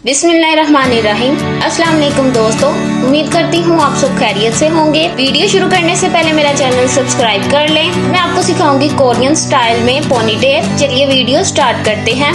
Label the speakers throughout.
Speaker 1: बिस्मिल्लाहिर्रहमानिर्रहीम। अस्सलाम वालेकुम दोस्तों, उम्मीद करती हूँ आप सब खैरियत से होंगे। वीडियो शुरू करने से पहले मेरा चैनल सब्सक्राइब कर लें। मैं आपको सिखाऊंगी कोरियन स्टाइल में पोनीटेल। चलिए वीडियो स्टार्ट करते हैं।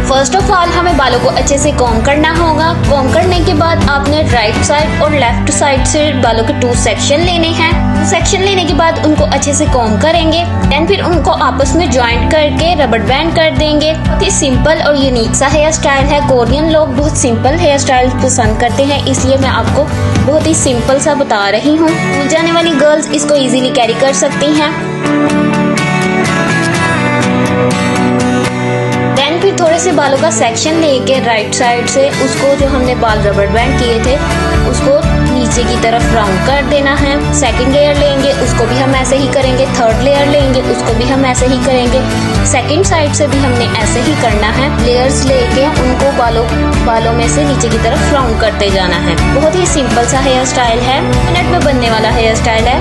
Speaker 1: फर्स्ट ऑफ ऑल हमें बालों को अच्छे से कॉम करना होगा। कॉम करने के बाद आपने राइट साइड और लेफ्ट साइड से बालों के 2 सेक्शन लेने हैं। सेक्शन लेने के बाद उनको अच्छे से कॉम करेंगे, देन फिर उनको आपस में ज्वाइंट करके रबर बैंड कर देंगे। बहुत ही सिंपल और यूनिक सा हेयर स्टाइल है। कोरियन लोग बहुत सिंपल हेयर स्टाइल पसंद करते हैं, इसलिए मैं आपको बहुत ही सिंपल सा बता रही हूँ। स्कूल जाने वाली गर्ल्स इसको इजीली कैरी कर सकती हैं। फिर थोड़े से बालों का सेक्शन लेके राइट साइड से उसको जो हमने बाल रबर बैंड किए थे उसको नीचे की तरफ राउंड कर देना है। सेकंड लेयर लेंगे, उसको भी हम ऐसे ही करेंगे। थर्ड लेयर लेंगे, उसको भी हम ऐसे ही करेंगे। सेकंड साइड से भी हमने ऐसे ही करना है। लेयर्स लेके उनको बालों में से नीचे की तरफ राउंड करते जाना है। बहुत ही सिंपल सा हेयर स्टाइल है, मिनट में बनने वाला हेयर स्टाइल है।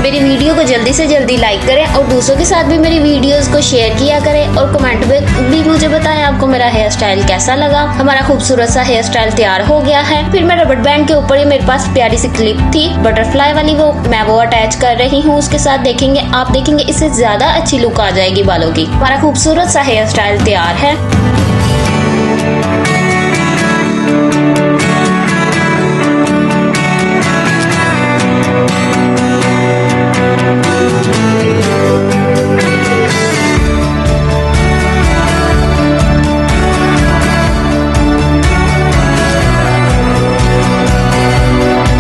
Speaker 1: मेरी वीडियो को जल्दी से जल्दी लाइक करें और दूसरों के साथ भी मेरी वीडियोस को शेयर किया करें और कमेंट में भी मुझे बताएं आपको मेरा हेयर स्टाइल कैसा लगा। हमारा खूबसूरत सा हेयर स्टाइल तैयार हो गया है। फिर मैं रबर बैंड के ऊपर ही मेरे पास प्यारी सी क्लिप थी बटरफ्लाई वाली, मैं वो अटैच कर रही हूँ उसके साथ। आप देखेंगे इससे ज्यादा अच्छी लुक आ जाएगी बालों की। हमारा खूबसूरत सा हेयर स्टाइल तैयार है।